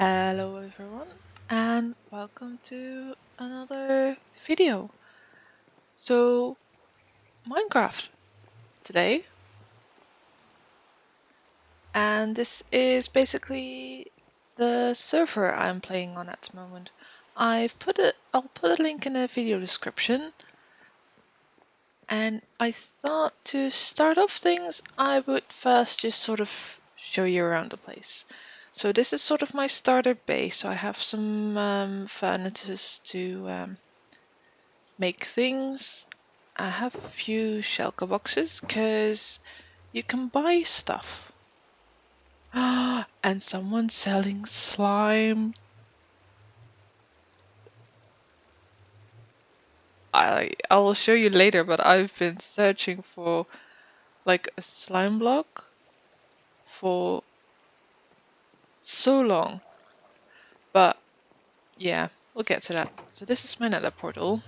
Hello everyone and welcome to another video. So Minecraft today, and this is basically the server I'm playing on at the moment. I'll put a link in the video description, and I thought to start off things I would first just sort of show you around the place. So this is sort of my starter base, so I have some furnaces to make things. I have a few shulker boxes because you can buy stuff. And someone's selling slime. I will show you later, but I've been searching for like a slime block for so long. But yeah, we'll get to that. So this is my nether portal.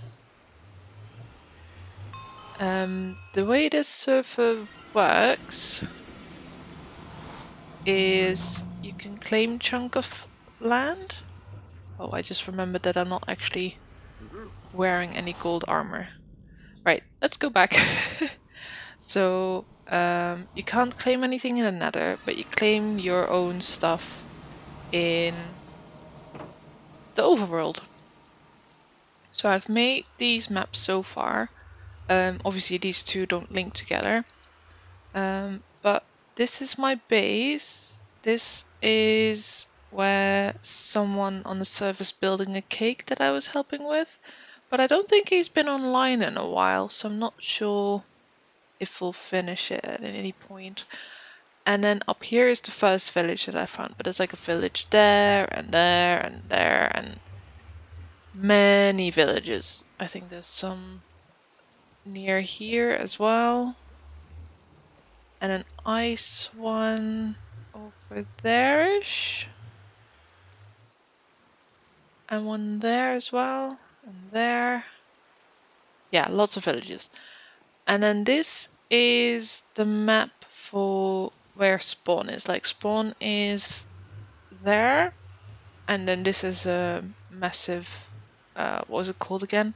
The way this server works is you can claim chunk of land. Oh, I just remembered that I'm not actually wearing any gold armor. Right, let's go back. So, you can't claim anything in the nether, but you claim your own stuff in the overworld. So I've made these maps so far. Obviously these two don't link together. But this is my base. This is where someone on the server's building a cake that I was helping with. But I don't think he's been online in a while, so I'm not sure if we'll finish it at any point. And then up here is the first village that I found, but there's like a village there and there and there and many villages. I think there's some near here as well. And an ice one over there-ish. And one there as well. And there. Yeah, lots of villages. And then this is the map for where spawn is. Like spawn is there. And then this is a massive, what was it called again?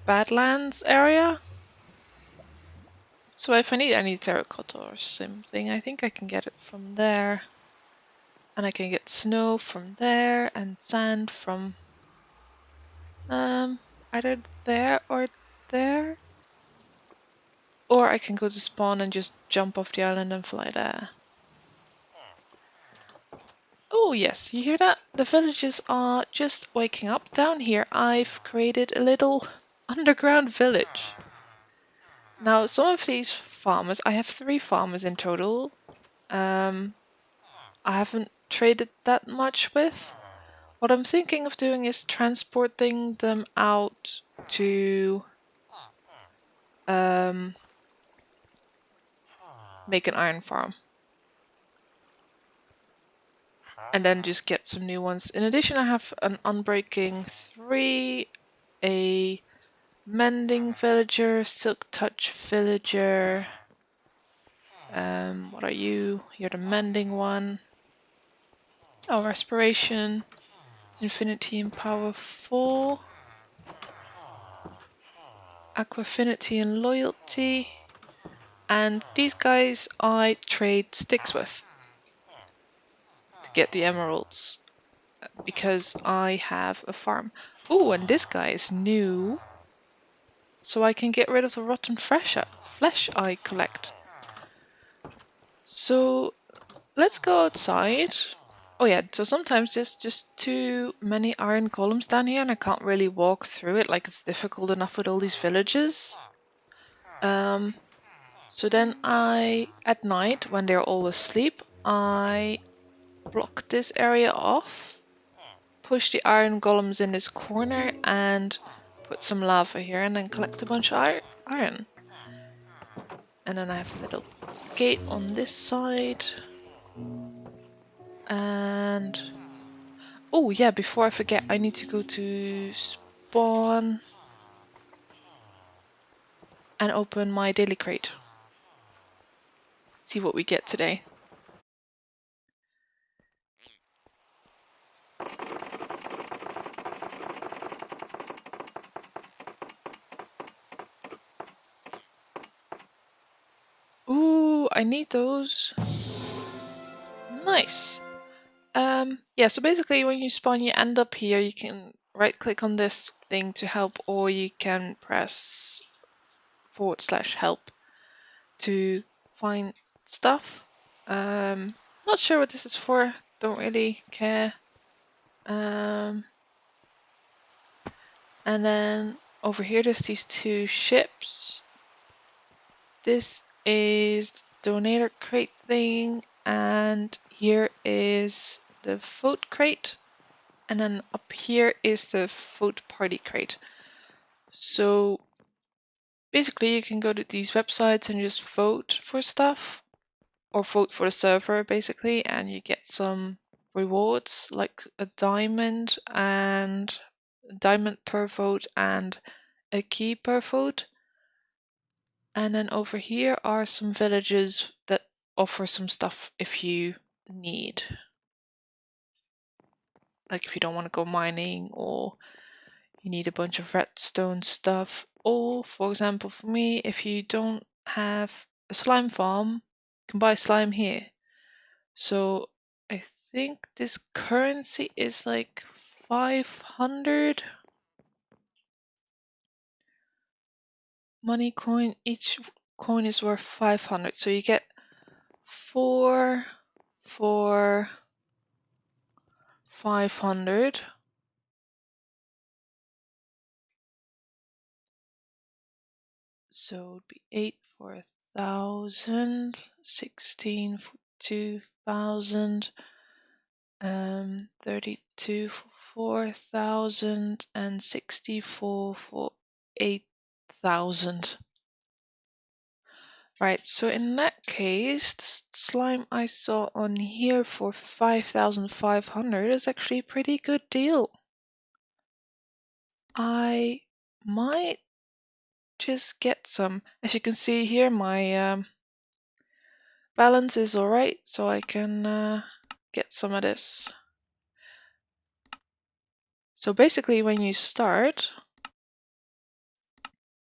Badlands area. So if I need any terracotta or something, I think I can get it from there. And I can get snow from there and sand from either there or there. Or I can go to spawn and just jump off the island and fly there. Oh yes, you hear that? The villagers are just waking up. Down here I've created a little underground village. Now some of these farmers, I have 3 farmers in total. I haven't traded that much with. What I'm thinking of doing is transporting them out to make an iron farm. And then just get some new ones. In addition, I have an unbreaking 3, a mending villager, silk touch villager. What are you? You're the mending one. Oh, respiration, infinity and power 4. Aquafinity and loyalty. And these guys I trade sticks with to get the emeralds because I have a farm. Oh, and this guy is new, so I can get rid of the rotten flesh I collect. So let's go outside. Oh yeah, so sometimes there's just too many iron columns down here and I can't really walk through it, like it's difficult enough with all these villages. So then at night, when they're all asleep, I block this area off, push the iron golems in this corner and put some lava here and then collect a bunch of iron. And then I have a little gate on this side. And oh yeah, before I forget, I need to go to spawn and open my daily crate. See what we get today. Ooh, I need those. Nice. Yeah, so basically when you spawn, you end up here. You can right click on this thing to help, or you can press /help to find stuff. Not sure what this is for, don't really care. And then over here there's these two ships. This is the donator crate thing, and here is the vote crate, and then up here is the vote party crate. So basically you can go to these websites and just vote for stuff, or vote for the server basically, and you get some rewards like a diamond per vote and a key per vote. And then over here are some villages that offer some stuff if you need. Like if you don't want to go mining, or you need a bunch of redstone stuff, or for example for me, if you don't have a slime farm, you can buy slime here. So I think this currency is like 500 money coin. Each coin is worth 500, so you get 4 for 500. So it'd be 8 for 1,000, 16 for 2,000, 32 for 4,000, and 64 for 8,000. Right, so in that case, the slime I saw on here for 5,500 is actually a pretty good deal. I might just get some. As you can see here, my balance is alright, so I can get some of this. So basically when you start,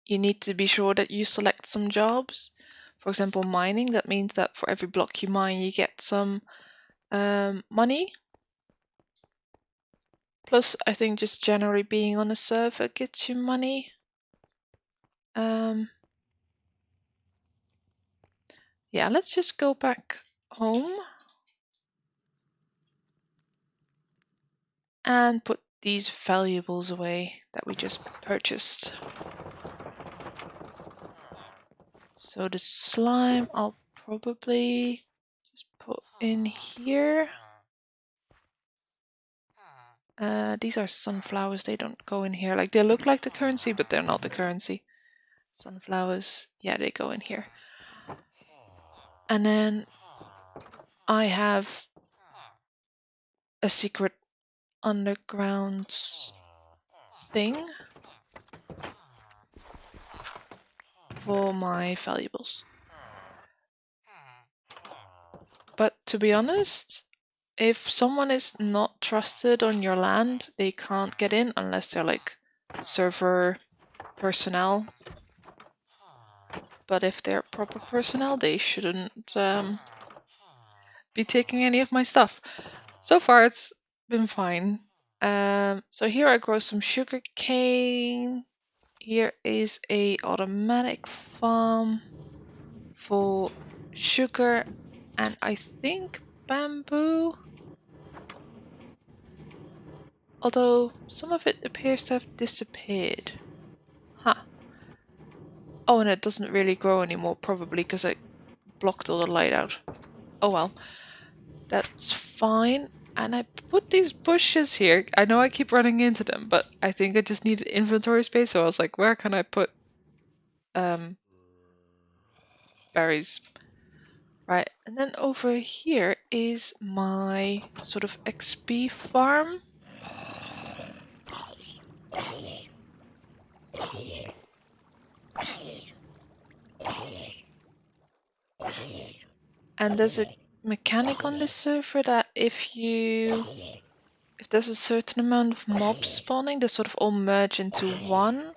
you need to be sure that you select some jobs. For example, mining, that means that for every block you mine, you get some money. Plus, I think just generally being on a server gets you money. Yeah, let's just go back home and put these valuables away that we just purchased. So the slime I'll probably just put in here. These are sunflowers, they don't go in here. Like, they look like the currency, but they're not the currency. Sunflowers, yeah, they go in here. And then I have a secret underground thing for my valuables. But to be honest, if someone is not trusted on your land, they can't get in unless they're like server personnel. But if they're proper personnel, they shouldn't be taking any of my stuff. So far it's been fine. So here I grow some sugar cane. Here is a automatic farm for sugar and I think bamboo. Although some of it appears to have disappeared. Huh. Oh, and it doesn't really grow anymore, probably because I blocked all the light out. Oh well. That's fine. And I put these bushes here. I know I keep running into them, but I think I just needed inventory space, so I was like, where can I put berries? Right, and then over here is my sort of XP farm. And there's a mechanic on this server that if there's a certain amount of mobs spawning, they sort of all merge into one.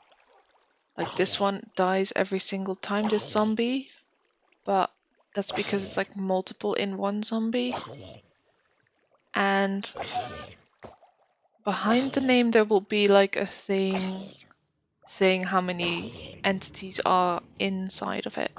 Like this one dies every single time, this zombie. But that's because it's like multiple in one zombie. And behind the name there will be like a thing saying how many entities are inside of it.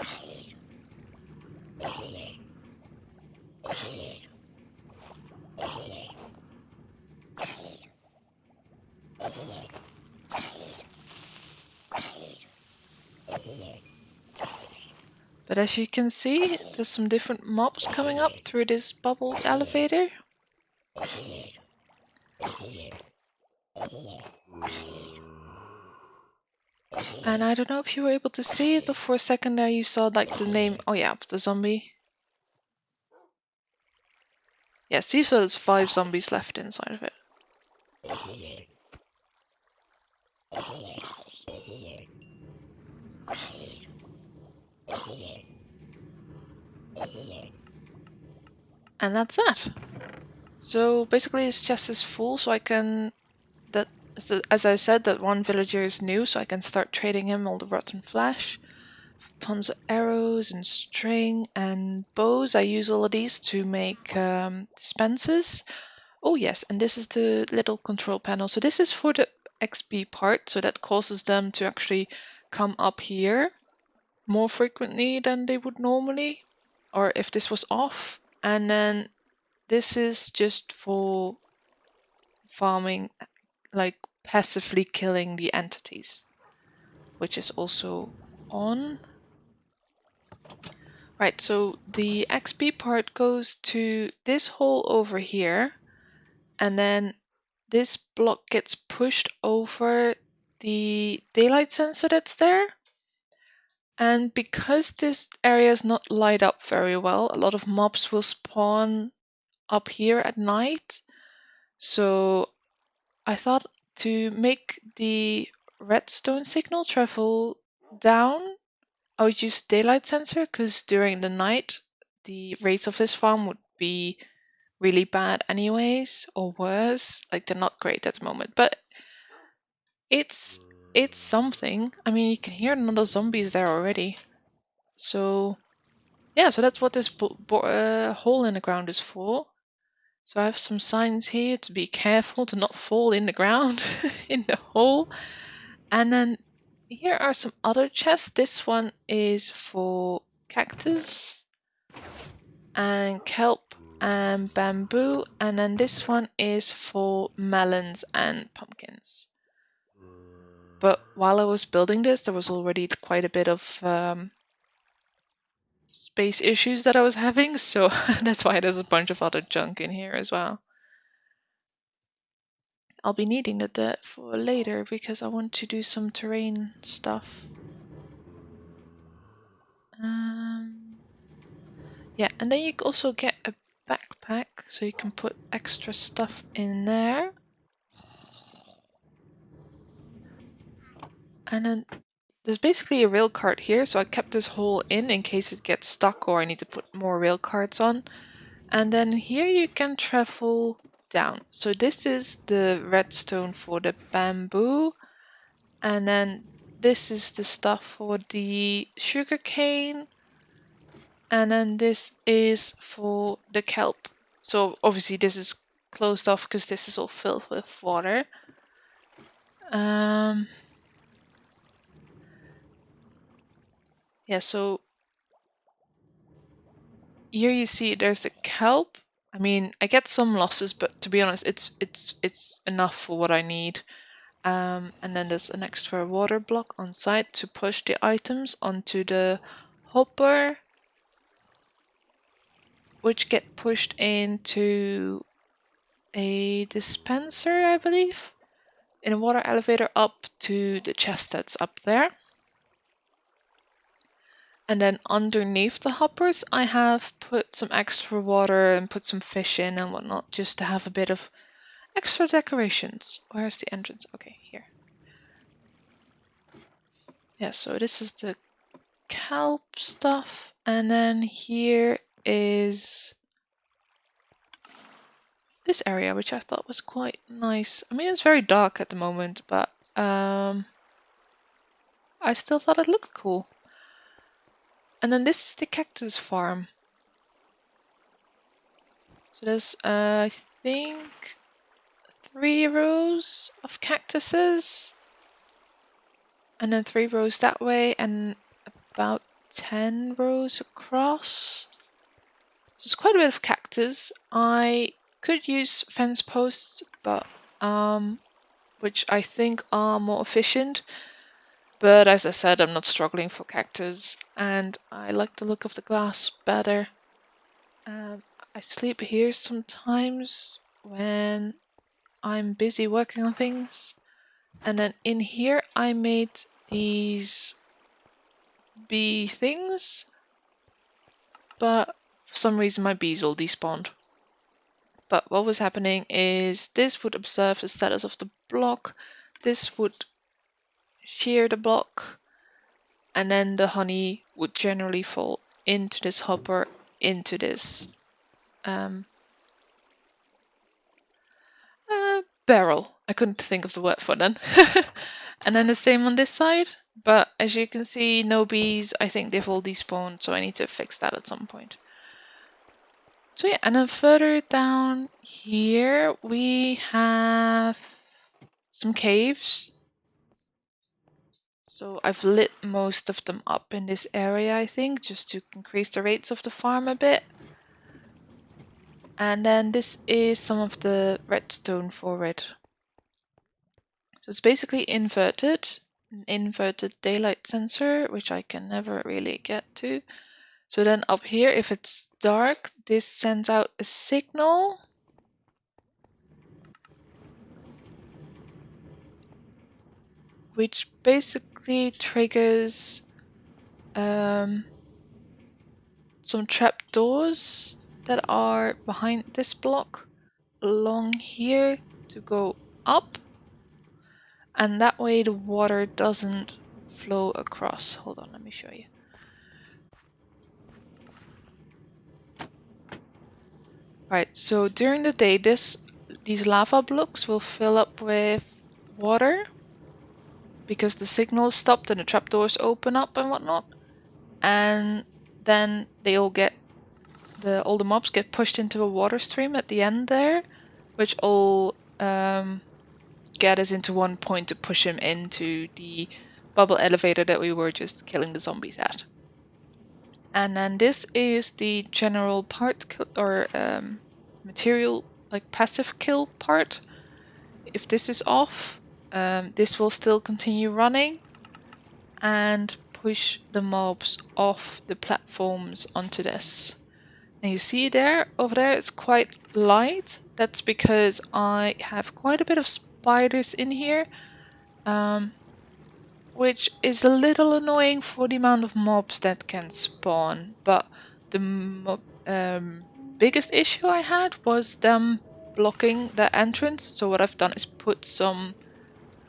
But as you can see, there's some different mobs coming up through this bubbled elevator. And I don't know if you were able to see it, but for a second there you saw like the name, oh yeah, the zombie. Yeah, see, so there's 5 zombies left inside of it. And that's that. So basically his chest is full, so I can, as I said, that one villager is new, so I can start trading him all the rotten flesh. Tons of arrows and string and bows. I use all of these to make dispensers. Oh yes, and this is the little control panel. So this is for the XP part, so that causes them to actually come up here more frequently than they would normally, or if this was off. And then this is just for farming, like passively killing the entities, which is also on. Right, so the XP part goes to this hole over here, and then this block gets pushed over the daylight sensor that's there. And because this area is not light up very well, a lot of mobs will spawn up here at night. So I thought to make the redstone signal travel down, I would use daylight sensor, because during the night the rates of this farm would be really bad anyways, or worse. Like they're not great at the moment, but it's something. I mean, you can hear another zombies there already. So yeah, so that's what this hole in the ground is for. So I have some signs here to be careful to not fall in the ground in the hole. And then here are some other chests. This one is for cactus and kelp and bamboo, and then this one is for melons and pumpkins. But while I was building this, there was already quite a bit of space issues that I was having, so that's why there's a bunch of other junk in here as well. I'll be needing the dirt for later because I want to do some terrain stuff. Yeah, and then you also get a backpack, so you can put extra stuff in there. And then there's basically a rail cart here, so I kept this hole in case it gets stuck or I need to put more rail carts on. And then here you can travel down. So this is the redstone for the bamboo, and then this is the stuff for the sugarcane, and then this is for the kelp. So obviously this is closed off because this is all filled with water. Yeah, so here you see there's the kelp. I mean, I get some losses, but to be honest, it's enough for what I need. And then there's an extra water block on site to push the items onto the hopper, which get pushed into a dispenser, I believe, in a water elevator up to the chest that's up there. And then underneath the hoppers, I have put some extra water and put some fish in and whatnot, just to have a bit of extra decorations. Where's the entrance? Okay, here. Yeah, so this is the kelp stuff. And then here is this area, which I thought was quite nice. I mean, it's very dark at the moment, but I still thought it looked cool. And then this is the cactus farm. So there's, I think, 3 rows of cactuses. And then 3 rows that way, and about 10 rows across. So it's quite a bit of cactus. I could use fence posts, but which I think are more efficient. But as I said, I'm not struggling for cactus, and I like the look of the glass better. I sleep here sometimes when I'm busy working on things. And then in here I made these bee things, but for some reason my bees all despawned. But what was happening is this would observe the status of the block, this would shear the block, and then the honey would generally fall into this hopper, into this barrel. I couldn't think of the word for then. And then the same on this side, but as you can see, no bees. I think they've all despawned, so I need to fix that at some point. So yeah, and then further down here we have some caves. So I've lit most of them up in this area, I think, just to increase the rates of the farm a bit. And then this is some of the redstone for it. So it's basically inverted, an inverted daylight sensor, which I can never really get to. So then up here, if it's dark, this sends out a signal. Which basically triggers some trapdoors that are behind this block along here to go up. And that way the water doesn't flow across. Hold on, let me show you. Right, so during the day, these lava blocks will fill up with water because the signal is stopped and the trapdoors open up and whatnot. And then they all get all the mobs get pushed into a water stream at the end there, which all get us into one point to push him into the bubble elevator that we were just killing the zombies at. And then this is the general part or material, like passive kill part. If this is off, this will still continue running and push the mobs off the platforms onto this. And you see there, over there, it's quite light. That's because I have quite a bit of spiders in here, which is a little annoying for the amount of mobs that can spawn. But the biggest issue I had was them blocking the entrance. So what I've done is put some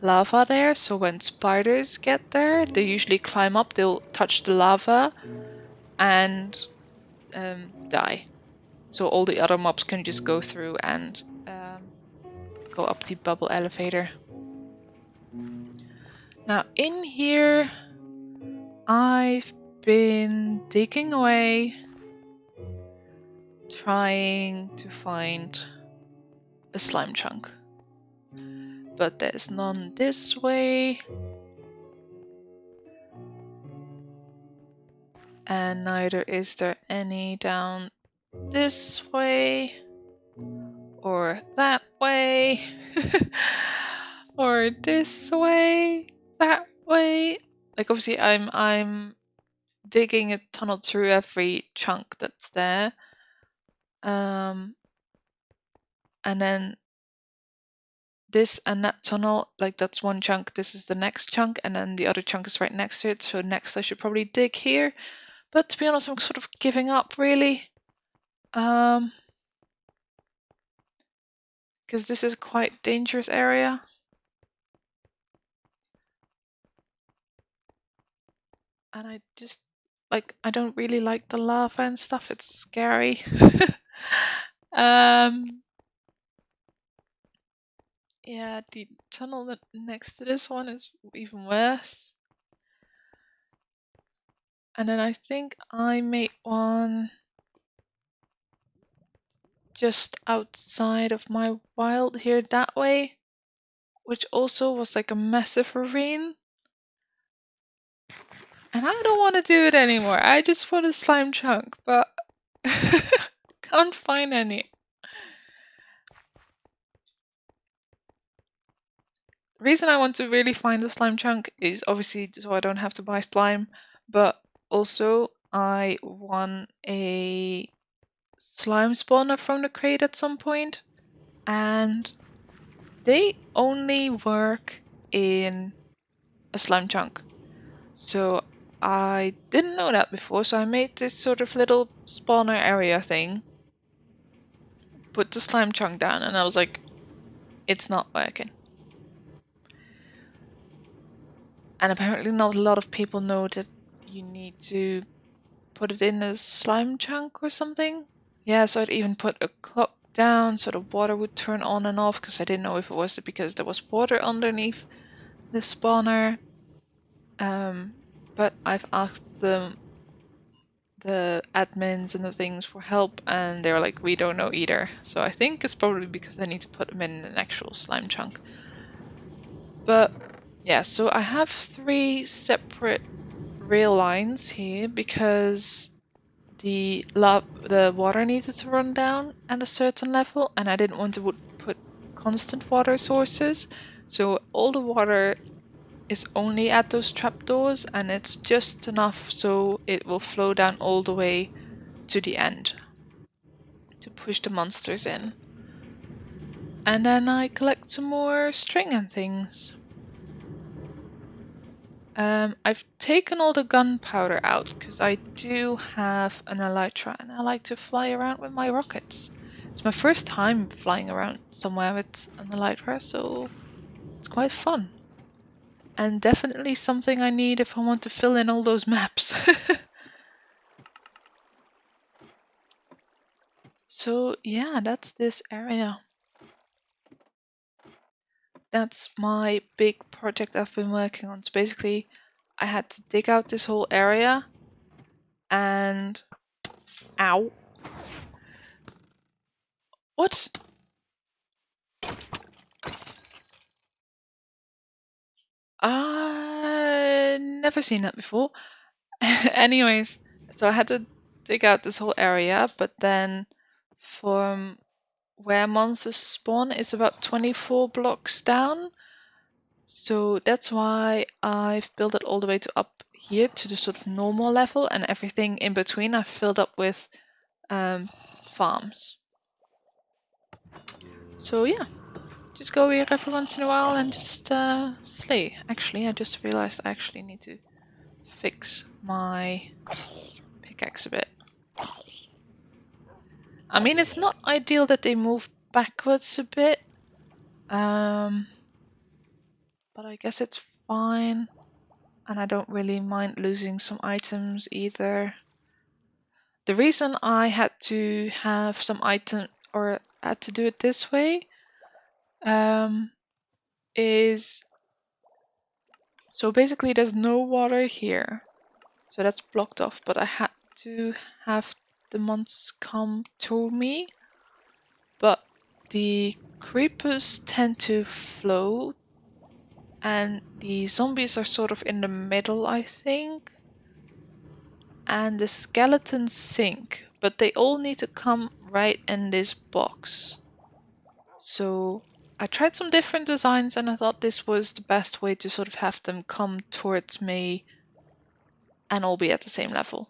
lava there. So when spiders get there, they usually climb up, they'll touch the lava and die. So all the other mobs can just go through and go up the bubble elevator. Now in here, I've been digging away, trying to find a slime chunk. But there's none this way. And neither is there any down this way. Or that way. Or this way. That way. Like obviously I'm digging a tunnel through every chunk that's there. And then this and that tunnel, like that's one chunk, this is the next chunk, and then the other chunk is right next to it. So next I should probably dig here. But to be honest, I'm sort of giving up really. Because this is a quite dangerous area. And I just, like, I don't really like the lava and stuff. It's scary. Yeah, the tunnel next to this one is even worse. And then I think I made one just outside of my wild here that way, which also was like a massive ravine. And I don't want to do it anymore. I just want a slime chunk, but can't find any. The reason I want to really find the slime chunk is obviously so I don't have to buy slime, but also I want a slime spawner from the crate at some point, and they only work in a slime chunk. So I didn't know that before, so I made this sort of little spawner area thing, put the slime chunk down, and I was like, it's not working. And apparently not a lot of people know that you need to put it in a slime chunk or something. Yeah, so I'd even put a clock down so the water would turn on and off, because I didn't know if it was because there was water underneath the spawner. But I've asked the admins and the things for help, and they were like, we don't know either. So I think it's probably because I need to put them in an actual slime chunk. But yeah, so I have 3 separate rail lines here because the water needed to run down at a certain level, and I didn't want to put constant water sources. So all the water is only at those trapdoors, and it's just enough so it will flow down all the way to the end to push the monsters in. And then I collect some more string and things. I've taken all the gunpowder out because I do have an elytra and I like to fly around with my rockets. It's my first time flying around somewhere with an elytra, so it's quite fun. And definitely something I need if I want to fill in all those maps. So yeah, that's this area. That's my big project I've been working on. So basically, I had to dig out this whole area and... Ow. What? Never seen that before. Anyways, so I had to dig out this whole area, but then from where monsters spawn is about 24 blocks down. So that's why I've built it all the way to up here to the sort of normal level, and everything in between I've filled up with farms. So yeah, just go here every once in a while and just slay. Actually, I just realized I actually need to fix my pickaxe a bit. I mean, it's not ideal that they move backwards a bit, but I guess it's fine. And I don't really mind losing some items either. The reason I had to have some item, or had to do it this way, is so basically there's no water here, so that's blocked off, but I had to have the monsters come to me, but the creepers tend to float and the zombies are sort of in the middle, I think, and the skeletons sink, but they all need to come right in this box. So I tried some different designs and I thought this was the best way to sort of have them come towards me and all be at the same level.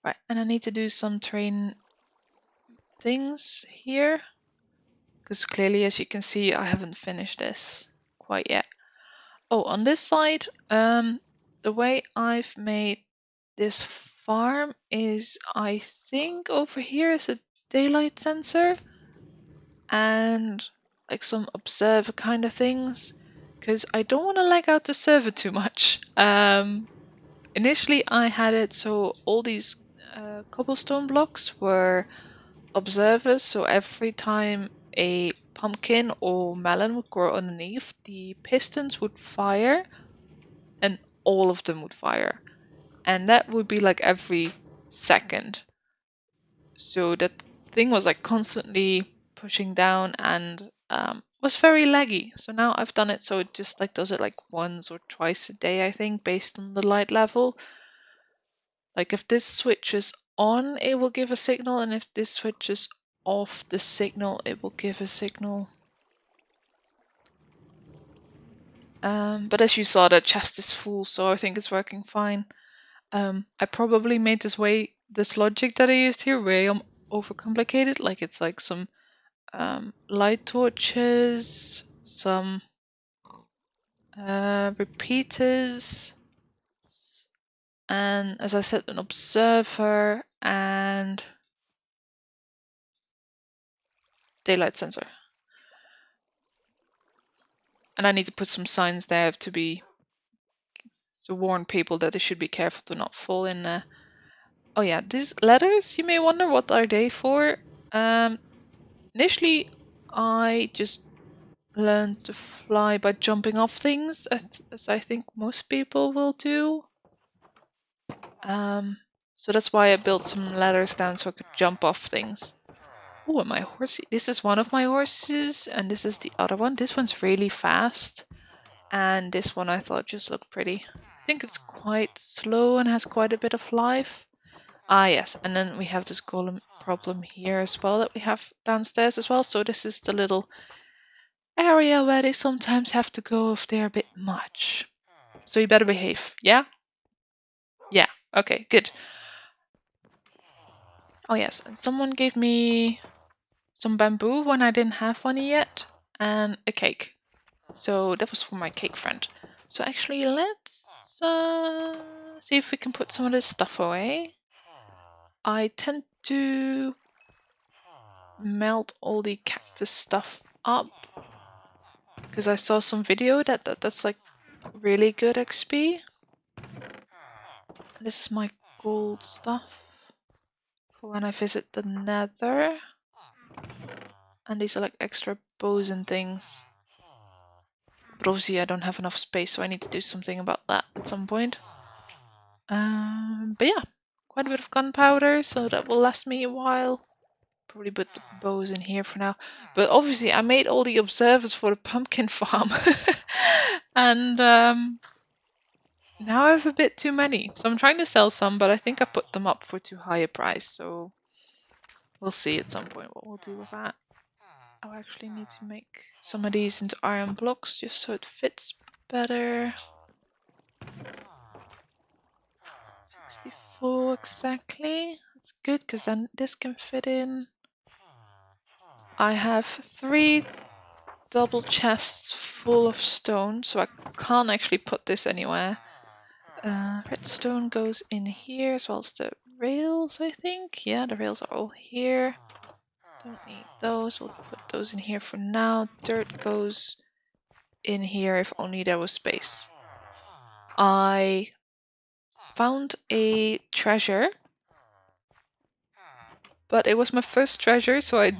Right, and I need to do some terrain things here, because clearly, as you can see, I haven't finished this quite yet. Oh, on this side, the way I've made this farm is, I think over here is a daylight sensor and like some observer kind of things, because I don't want to lag out the server too much. Initially I had it so all these cobblestone blocks were observers, so every time a pumpkin or melon would grow underneath, the pistons would fire and all of them would fire. And that would be like every second. So that thing was like constantly pushing down and was very laggy. So now I've done it so it just like does it like once or twice a day, I think, based on the light level. Like if this switches on, it will give a signal, and if this switches off the signal, it will give a signal. But as you saw, the chest is full, so I think it's working fine. I probably made this logic that I used here way overcomplicated. Like it's like some light torches, some repeaters, and as I said, an observer and daylight sensor. And I need to put some signs there to warn people that they should be careful to not fall in there. Oh yeah, these ladders, you may wonder what are they for. Initially I just learned to fly by jumping off things, as I think most people will do. So that's why I built some ladders down so I could jump off things. Oh, and my horsey. This is one of my horses, and this is the other one. This one's really fast, and this one I thought just looked pretty. I think it's quite slow and has quite a bit of life. Ah, yes, and then we have this golem problem here as well that we have downstairs as well. So this is the little area where they sometimes have to go if they're a bit much. So you better behave, yeah? Yeah, okay, good. Oh yes, and someone gave me some bamboo when I didn't have one yet, and a cake. So that was for my cake friend. So actually, let's see if we can put some of this stuff away. I tend to melt all the cactus stuff up because I saw some video that's like really good XP. This is my gold stuff for when I visit the Nether. And these are like extra bows and things. But obviously I don't have enough space, so I need to do something about that at some point. But yeah, quite a bit of gunpowder, so that will last me a while. Probably put the bows in here for now. But obviously I made all the observers for the pumpkin farm. And now I have a bit too many. So I'm trying to sell some, but I think I put them up for too high a price. So we'll see at some point what we'll do with that. I actually need to make some of these into iron blocks just so it fits better. 64 exactly. That's good because then this can fit in. I have 3 double chests full of stone, so I can't actually put this anywhere. Redstone goes in here as well as the rails, I think. Yeah, the rails are all here. Don't need those. We'll put those in here for now. Dirt goes in here if only there was space. I found a treasure, but it was my first treasure, so I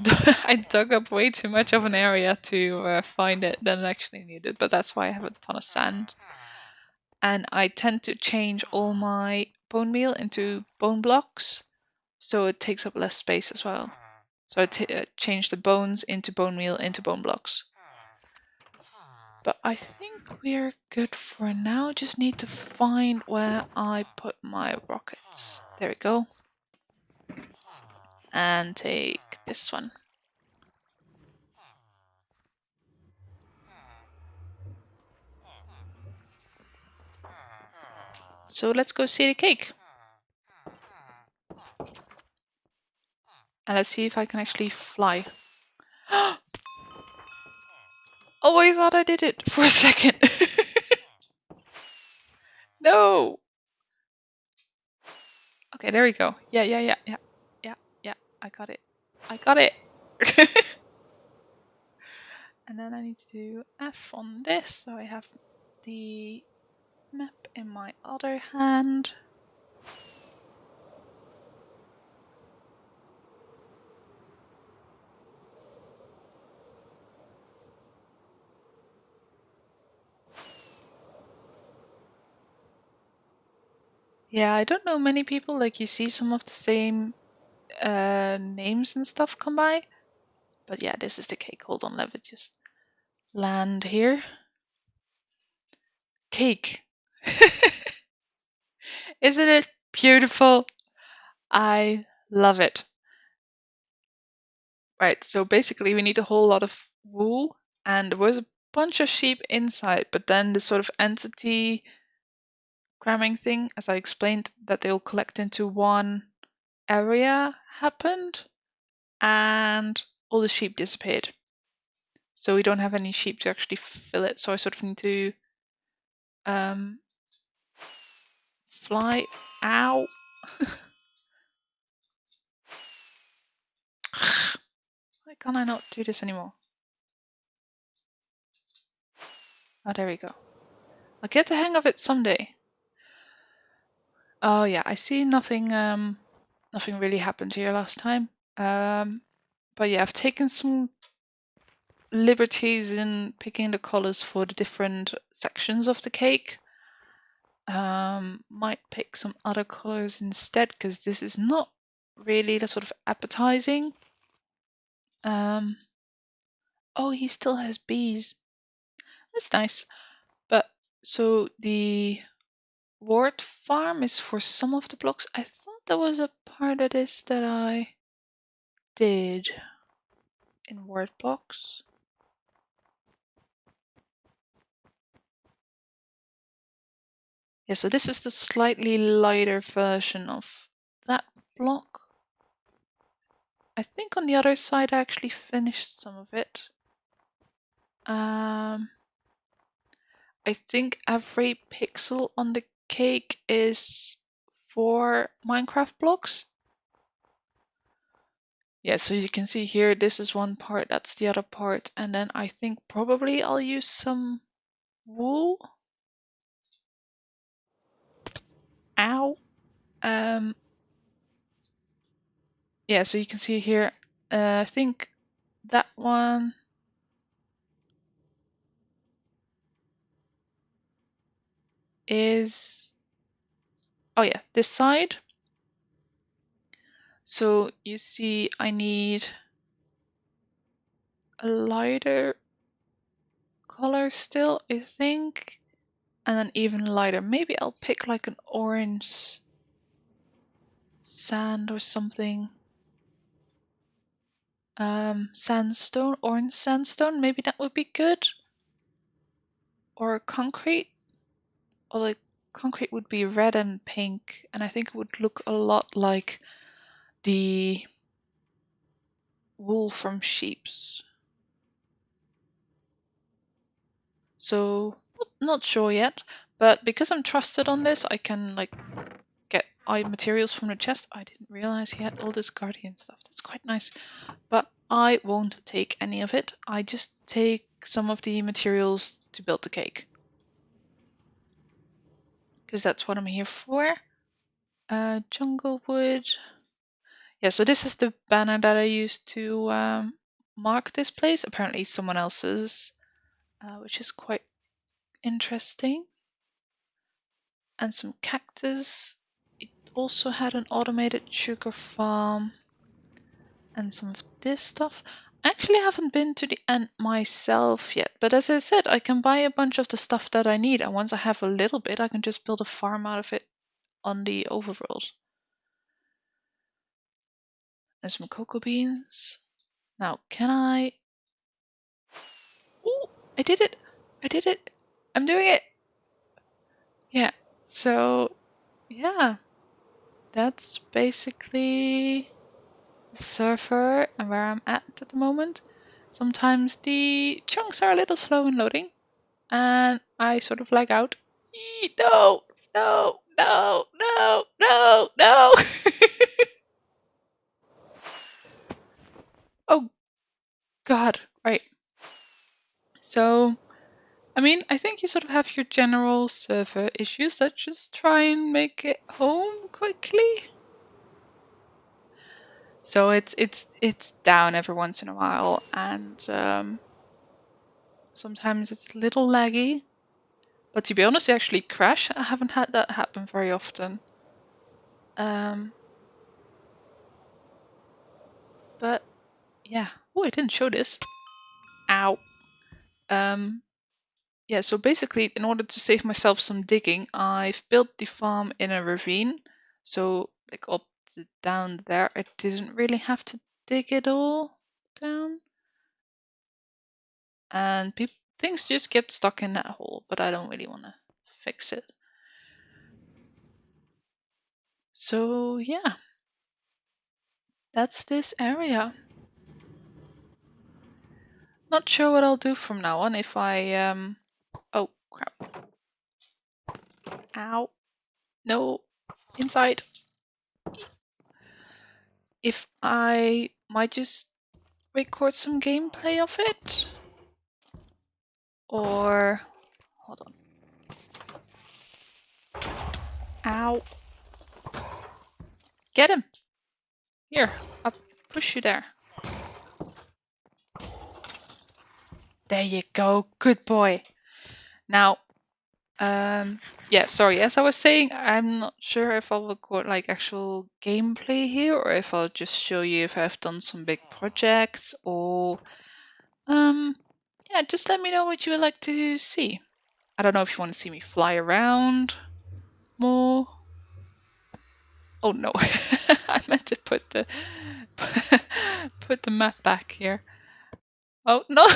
dug up way too much of an area to find it than I actually needed, but that's why I have a ton of sand. And I tend to change all my bone meal into bone blocks, so it takes up less space as well. So I change the bones into bone meal into bone blocks. But I think we're good for now. Just need to find where I put my rockets. There we go. And take this one. So let's go see the cake. And let's see if I can actually fly. Oh, I thought I did it for a second. No. Okay, there we go. Yeah. I got it. I got it. And then I need to do F on this, so I have the map in my other hand. Yeah, I don't know many people, like you see some of the same names and stuff come by. But yeah, this is the cake. Hold on, let me just land here. Cake. Isn't it beautiful? I love it. Right, so basically we need a whole lot of wool, and there was a bunch of sheep inside, but then the sort of entity cramming thing, as I explained, that they'll collect into one area happened, and all the sheep disappeared. So we don't have any sheep to actually fill it, so I sort of need to fly. Ow! Why can't I not do this anymore? Oh, there we go. I'll get the hang of it someday. Oh yeah, I see nothing nothing really happened here last time. But yeah, I've taken some liberties in picking the colors for the different sections of the cake. Might pick some other colors instead, because this is not really the sort of appetizing. Oh, he still has bees. That's nice. But so the wart farm is for some of the blocks. I thought there was a part of this that I did in word blocks. Yeah, so this is the slightly lighter version of that block. I think on the other side I actually finished some of it. I think every pixel on the cake is 4 Minecraft blocks. Yeah, so you can see here, this is one part, that's the other part, and then I think probably I'll use some wool. Ow. Yeah, so you can see here, I think that one is, oh yeah, this side. So you see I need a lighter color still, I think, and then even lighter. Maybe I'll pick like an orange sand or something. Sandstone, orange sandstone, maybe that would be good. Or concrete. Although concrete would be red and pink, and I think it would look a lot like the wool from sheep's. So not sure yet, but because I'm trusted on this, I can like get materials from the chest. I didn't realize he had all this guardian stuff. That's quite nice. But I won't take any of it. I just take some of the materials to build the cake. Because that's what I'm here for. Jungle wood. Yeah, so this is the banner that I used to mark this place. Apparently someone else's, which is quite interesting. And some cactus. It also had an automated sugar farm. And some of this stuff. I actually haven't been to the end myself yet, but as I said, I can buy a bunch of the stuff that I need, and once I have a little bit, I can just build a farm out of it on the overworld. And some cocoa beans. Now, can I... Ooh, I did it! I did it! I'm doing it! Yeah, so, yeah. That's basically the server and where I'm at the moment. Sometimes the chunks are a little slow in loading, and I sort of lag out. No, no, no, no, no, no. Oh, God. Right. So, I mean, I think you sort of have your general server issues that just try and make it home quickly. So it's down every once in a while, and sometimes it's a little laggy. But to be honest, you actually crash. I haven't had that happen very often. Um, but yeah. Oh, I didn't show this. Ow. Um, yeah, so basically, in order to save myself some digging, I've built the farm in a ravine. So, like up to down there, I didn't really have to dig it all down. And things just get stuck in that hole, but I don't really want to fix it. So, yeah, that's this area. Not sure what I'll do from now on if oh crap. Ow. No. Inside. If I might just record some gameplay of it. Or hold on. Ow. Get him. Here, I'll push you there. There you go. Good boy. Now, yeah, sorry. As I was saying, I'm not sure if I'll record like actual gameplay here or if I'll just show you if I've done some big projects or yeah, just let me know what you would like to see. I don't know if you want to see me fly around more. Oh no, I meant to put the put the map back here. Oh no.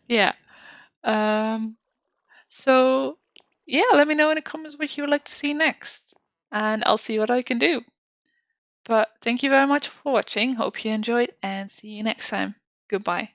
Yeah. Um so yeah, let me know in the comments what you would like to see next. And I'll see what I can do. But thank you very much for watching. Hope you enjoyed and see you next time. Goodbye.